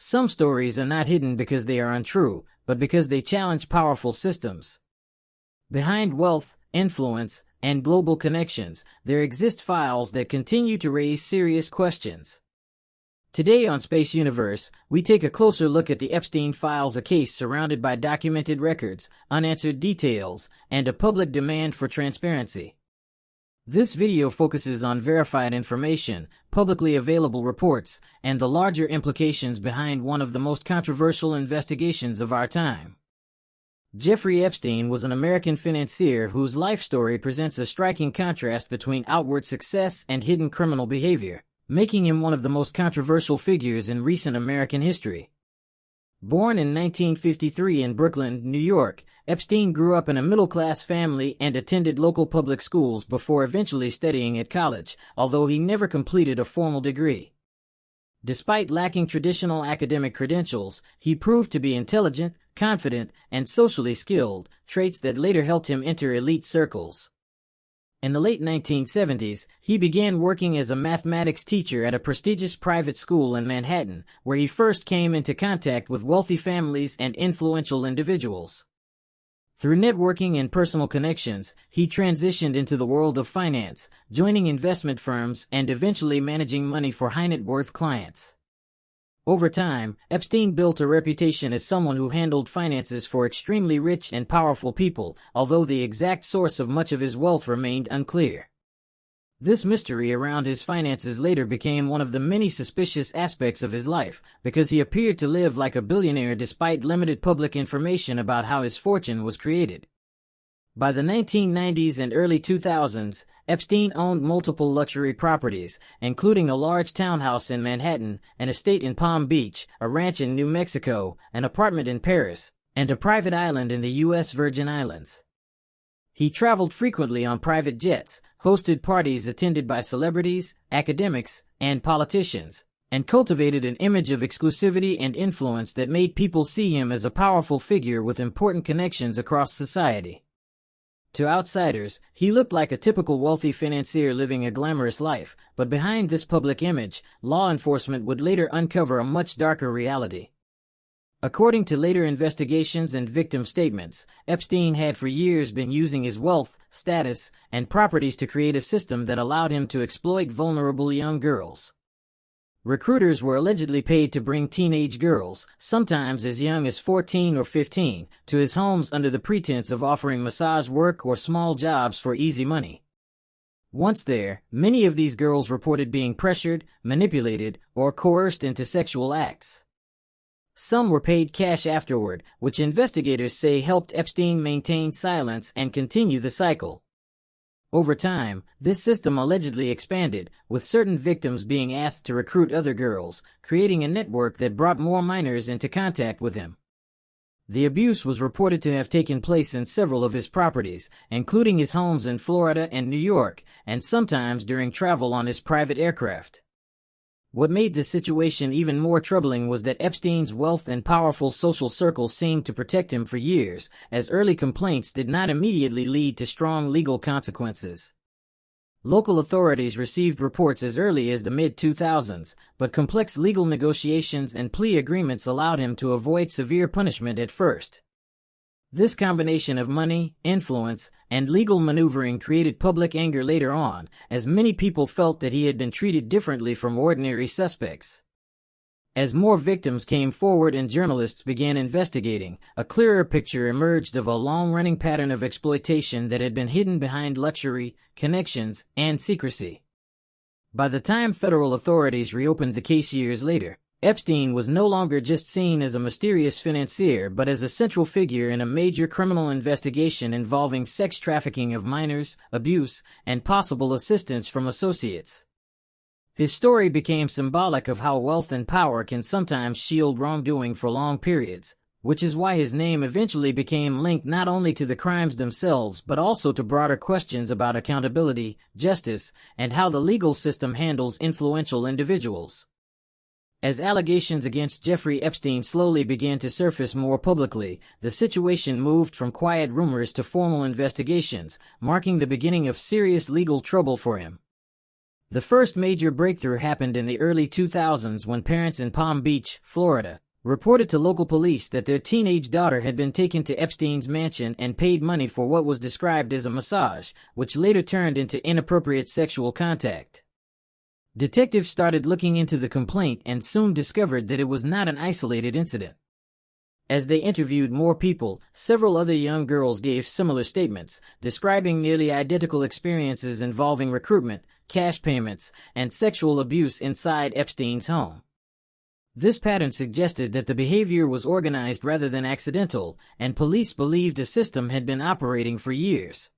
Some stories are not hidden because they are untrue, but because they challenge powerful systems. Behind wealth, influence, and global connections, there exist files that continue to raise serious questions. Today on Spaceuniverse, we take a closer look at the Epstein Files, a case surrounded by documented records, unanswered details, and a public demand for transparency. This video focuses on verified information, publicly available reports, and the larger implications behind one of the most controversial investigations of our time. Jeffrey Epstein was an American financier whose life story presents a striking contrast between outward success and hidden criminal behavior, making him one of the most controversial figures in recent American history. Born in 1953 in Brooklyn, New York, Epstein grew up in a middle-class family and attended local public schools before eventually studying at college, although he never completed a formal degree. Despite lacking traditional academic credentials, he proved to be intelligent, confident, and socially skilled, traits that later helped him enter elite circles. In the late 1970s, he began working as a mathematics teacher at a prestigious private school in Manhattan, where he first came into contact with wealthy families and influential individuals. Through networking and personal connections, he transitioned into the world of finance, joining investment firms and eventually managing money for high-net-worth clients. Over time, Epstein built a reputation as someone who handled finances for extremely rich and powerful people, although the exact source of much of his wealth remained unclear. This mystery around his finances later became one of the many suspicious aspects of his life, because he appeared to live like a billionaire despite limited public information about how his fortune was created. By the 1990s and early 2000s, Epstein owned multiple luxury properties, including a large townhouse in Manhattan, an estate in Palm Beach, a ranch in New Mexico, an apartment in Paris, and a private island in the U.S. Virgin Islands. He traveled frequently on private jets, hosted parties attended by celebrities, academics, and politicians, and cultivated an image of exclusivity and influence that made people see him as a powerful figure with important connections across society. To outsiders, he looked like a typical wealthy financier living a glamorous life, but behind this public image, law enforcement would later uncover a much darker reality. According to later investigations and victim statements, Epstein had for years been using his wealth, status, and properties to create a system that allowed him to exploit vulnerable young girls. Recruiters were allegedly paid to bring teenage girls, sometimes as young as 14 or 15, to his homes under the pretense of offering massage work or small jobs for easy money. Once there, many of these girls reported being pressured, manipulated, or coerced into sexual acts. Some were paid cash afterward, which investigators say helped Epstein maintain silence and continue the cycle. Over time, this system allegedly expanded, with certain victims being asked to recruit other girls, creating a network that brought more minors into contact with him. The abuse was reported to have taken place in several of his properties, including his homes in Florida and New York, and sometimes during travel on his private aircraft. What made the situation even more troubling was that Epstein's wealth and powerful social circle seemed to protect him for years, as early complaints did not immediately lead to strong legal consequences. Local authorities received reports as early as the mid-2000s, but complex legal negotiations and plea agreements allowed him to avoid severe punishment at first. This combination of money, influence, and legal maneuvering created public anger later on, as many people felt that he had been treated differently from ordinary suspects. As more victims came forward and journalists began investigating, a clearer picture emerged of a long-running pattern of exploitation that had been hidden behind luxury, connections, and secrecy. By the time federal authorities reopened the case years later, Epstein was no longer just seen as a mysterious financier but as a central figure in a major criminal investigation involving sex trafficking of minors, abuse, and possible assistance from associates. His story became symbolic of how wealth and power can sometimes shield wrongdoing for long periods, which is why his name eventually became linked not only to the crimes themselves but also to broader questions about accountability, justice, and how the legal system handles influential individuals. As allegations against Jeffrey Epstein slowly began to surface more publicly, the situation moved from quiet rumors to formal investigations, marking the beginning of serious legal trouble for him. The first major breakthrough happened in the early 2000s when parents in Palm Beach, Florida, reported to local police that their teenage daughter had been taken to Epstein's mansion and paid money for what was described as a massage, which later turned into inappropriate sexual contact. Detectives started looking into the complaint and soon discovered that it was not an isolated incident. As they interviewed more people, several other young girls gave similar statements, describing nearly identical experiences involving recruitment, cash payments, and sexual abuse inside Epstein's home. This pattern suggested that the behavior was organized rather than accidental, and police believed a system had been operating for years.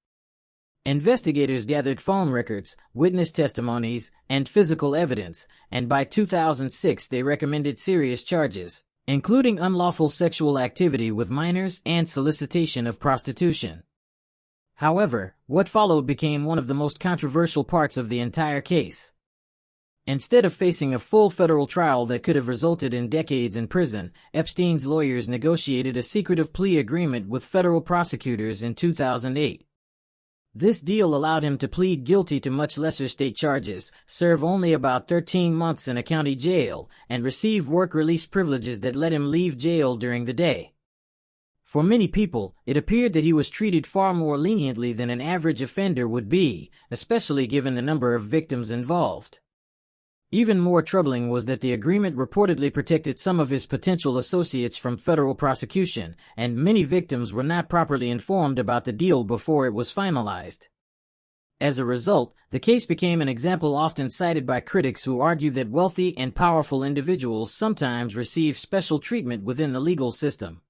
Investigators gathered phone records, witness testimonies, and physical evidence, and by 2006 they recommended serious charges, including unlawful sexual activity with minors and solicitation of prostitution. However, what followed became one of the most controversial parts of the entire case. Instead of facing a full federal trial that could have resulted in decades in prison, Epstein's lawyers negotiated a secretive plea agreement with federal prosecutors in 2008. This deal allowed him to plead guilty to much lesser state charges, serve only about 13 months in a county jail, and receive work release privileges that let him leave jail during the day. For many people, it appeared that he was treated far more leniently than an average offender would be, especially given the number of victims involved. Even more troubling was that the agreement reportedly protected some of his potential associates from federal prosecution, and many victims were not properly informed about the deal before it was finalized. As a result, the case became an example often cited by critics who argue that wealthy and powerful individuals sometimes receive special treatment within the legal system.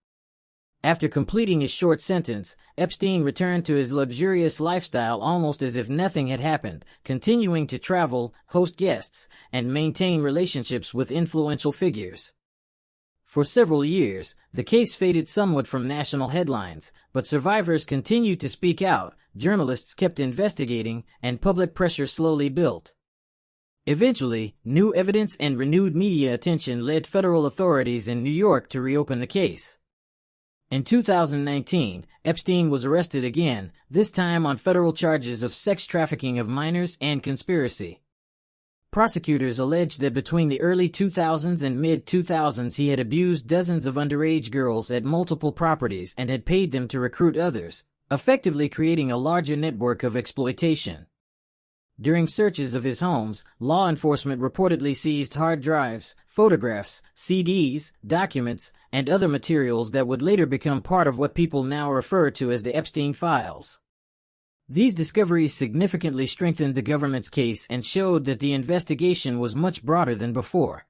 After completing his short sentence, Epstein returned to his luxurious lifestyle almost as if nothing had happened, continuing to travel, host guests, and maintain relationships with influential figures. For several years, the case faded somewhat from national headlines, but survivors continued to speak out, journalists kept investigating, and public pressure slowly built. Eventually, new evidence and renewed media attention led federal authorities in New York to reopen the case. In 2019, Epstein was arrested again, this time on federal charges of sex trafficking of minors and conspiracy. Prosecutors alleged that between the early 2000s and mid-2000s he had abused dozens of underage girls at multiple properties and had paid them to recruit others, effectively creating a larger network of exploitation. During searches of his homes, law enforcement reportedly seized hard drives, photographs, CDs, documents, and other materials that would later become part of what people now refer to as the Epstein Files. These discoveries significantly strengthened the government's case and showed that the investigation was much broader than before.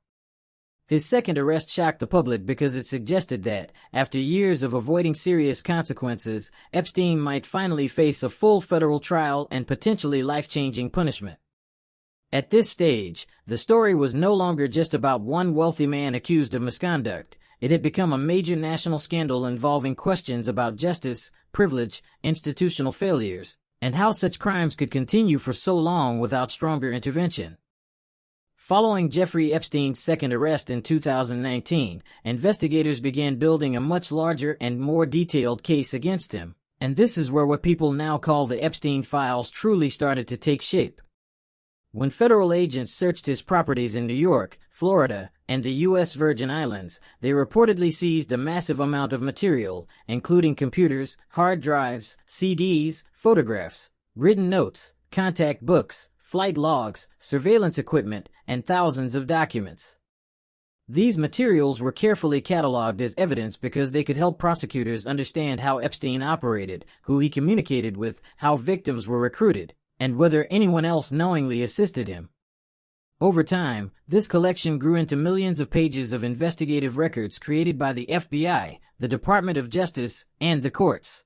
His second arrest shocked the public because it suggested that, after years of avoiding serious consequences, Epstein might finally face a full federal trial and potentially life-changing punishment. At this stage, the story was no longer just about one wealthy man accused of misconduct. It had become a major national scandal involving questions about justice, privilege, institutional failures, and how such crimes could continue for so long without stronger intervention. Following Jeffrey Epstein's second arrest in 2019, investigators began building a much larger and more detailed case against him, and this is where what people now call the Epstein Files truly started to take shape. When federal agents searched his properties in New York, Florida, and the U.S. Virgin Islands, they reportedly seized a massive amount of material, including computers, hard drives, CDs, photographs, written notes, contact books, flight logs, surveillance equipment, and thousands of documents. These materials were carefully cataloged as evidence because they could help prosecutors understand how Epstein operated, who he communicated with, how victims were recruited, and whether anyone else knowingly assisted him. Over time, this collection grew into millions of pages of investigative records created by the FBI, the Department of Justice, and the courts.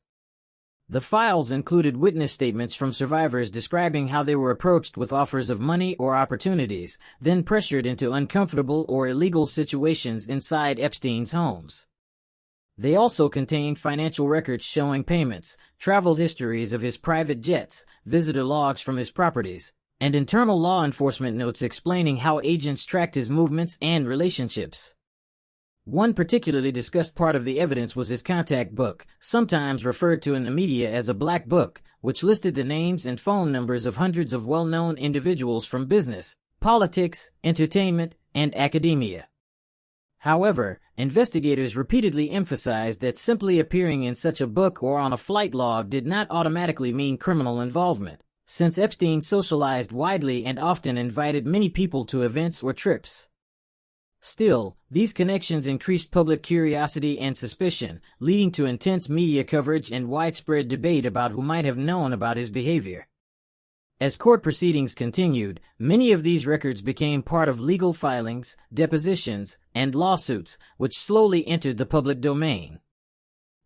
The files included witness statements from survivors describing how they were approached with offers of money or opportunities, then pressured into uncomfortable or illegal situations inside Epstein's homes. They also contained financial records showing payments, travel histories of his private jets, visitor logs from his properties, and internal law enforcement notes explaining how agents tracked his movements and relationships. One particularly discussed part of the evidence was his contact book, sometimes referred to in the media as a black book, which listed the names and phone numbers of hundreds of well-known individuals from business, politics, entertainment, and academia. However, investigators repeatedly emphasized that simply appearing in such a book or on a flight log did not automatically mean criminal involvement, since Epstein socialized widely and often invited many people to events or trips. Still, these connections increased public curiosity and suspicion, leading to intense media coverage and widespread debate about who might have known about his behavior. As court proceedings continued, many of these records became part of legal filings, depositions, and lawsuits, which slowly entered the public domain.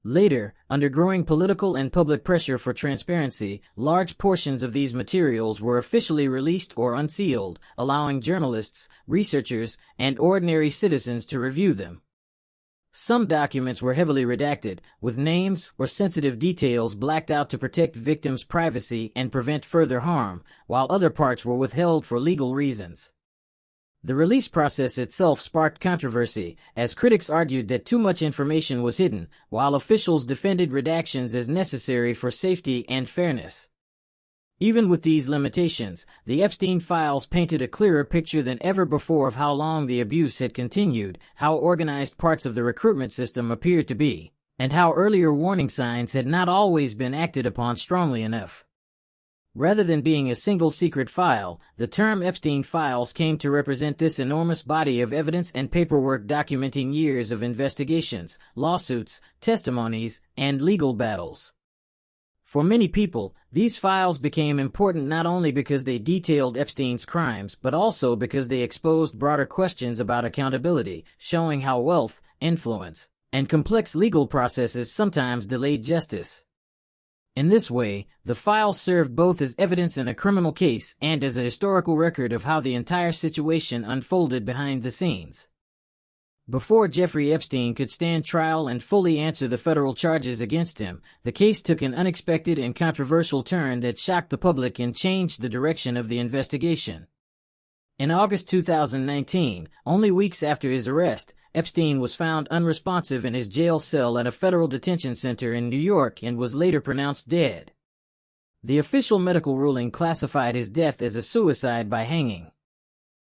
Later, under growing political and public pressure for transparency, large portions of these materials were officially released or unsealed, allowing journalists, researchers, and ordinary citizens to review them. Some documents were heavily redacted, with names or sensitive details blacked out to protect victims' privacy and prevent further harm, while other parts were withheld for legal reasons. The release process itself sparked controversy, as critics argued that too much information was hidden, while officials defended redactions as necessary for safety and fairness. Even with these limitations, the Epstein Files painted a clearer picture than ever before of how long the abuse had continued, how organized parts of the recruitment system appeared to be, and how earlier warning signs had not always been acted upon strongly enough. Rather than being a single secret file, the term Epstein Files came to represent this enormous body of evidence and paperwork documenting years of investigations, lawsuits, testimonies, and legal battles. For many people, these files became important not only because they detailed Epstein's crimes, but also because they exposed broader questions about accountability, showing how wealth, influence, and complex legal processes sometimes delayed justice. In this way, the files served both as evidence in a criminal case and as a historical record of how the entire situation unfolded behind the scenes. Before Jeffrey Epstein could stand trial and fully answer the federal charges against him, the case took an unexpected and controversial turn that shocked the public and changed the direction of the investigation. In August 2019, only weeks after his arrest, Epstein was found unresponsive in his jail cell at a federal detention center in New York and was later pronounced dead. The official medical ruling classified his death as a suicide by hanging.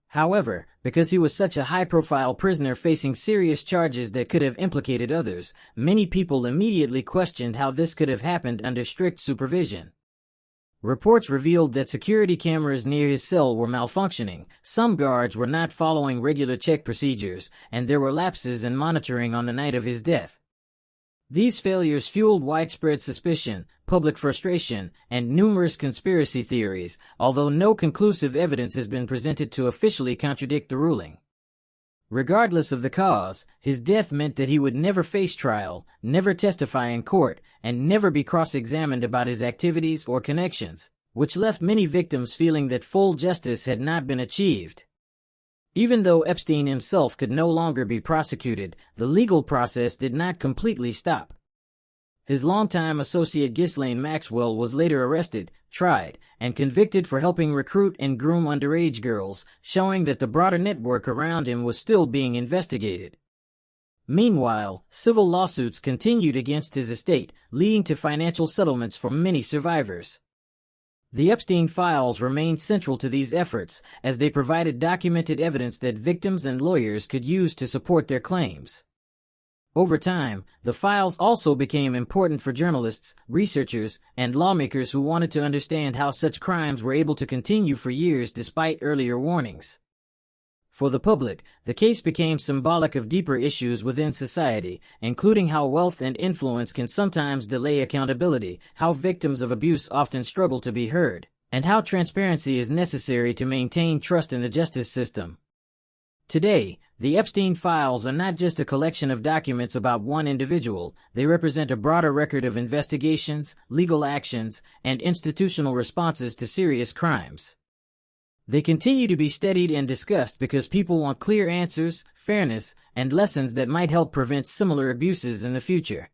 However, because he was such a high-profile prisoner facing serious charges that could have implicated others, many people immediately questioned how this could have happened under strict supervision. Reports revealed that security cameras near his cell were malfunctioning, some guards were not following regular check procedures, and there were lapses in monitoring on the night of his death. These failures fueled widespread suspicion, public frustration, and numerous conspiracy theories, although no conclusive evidence has been presented to officially contradict the ruling. Regardless of the cause, his death meant that he would never face trial, never testify in court, and never be cross-examined about his activities or connections, which left many victims feeling that full justice had not been achieved. Even though Epstein himself could no longer be prosecuted, the legal process did not completely stop. His longtime associate Ghislaine Maxwell was later arrested, tried, and convicted for helping recruit and groom underage girls, showing that the broader network around him was still being investigated. Meanwhile, civil lawsuits continued against his estate, leading to financial settlements for many survivors. The Epstein Files remained central to these efforts, as they provided documented evidence that victims and lawyers could use to support their claims. Over time, the files also became important for journalists, researchers, and lawmakers who wanted to understand how such crimes were able to continue for years despite earlier warnings. For the public, the case became symbolic of deeper issues within society, including how wealth and influence can sometimes delay accountability, how victims of abuse often struggle to be heard, and how transparency is necessary to maintain trust in the justice system. Today, the Epstein Files are not just a collection of documents about one individual, they represent a broader record of investigations, legal actions, and institutional responses to serious crimes. They continue to be studied and discussed because people want clear answers, fairness, and lessons that might help prevent similar abuses in the future.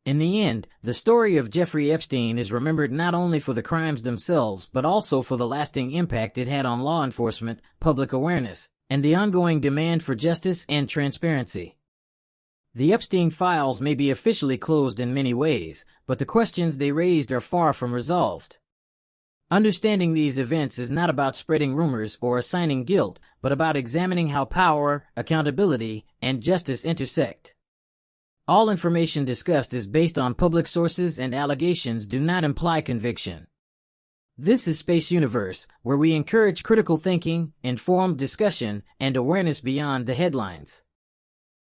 In the end, the story of Jeffrey Epstein is remembered not only for the crimes themselves but also for the lasting impact it had on law enforcement, public awareness, and the ongoing demand for justice and transparency. The Epstein Files may be officially closed in many ways, but the questions they raised are far from resolved. Understanding these events is not about spreading rumors or assigning guilt, but about examining how power, accountability, and justice intersect. All information discussed is based on public sources, and allegations do not imply conviction. This is Spaceuniverse, where we encourage critical thinking, informed discussion, and awareness beyond the headlines.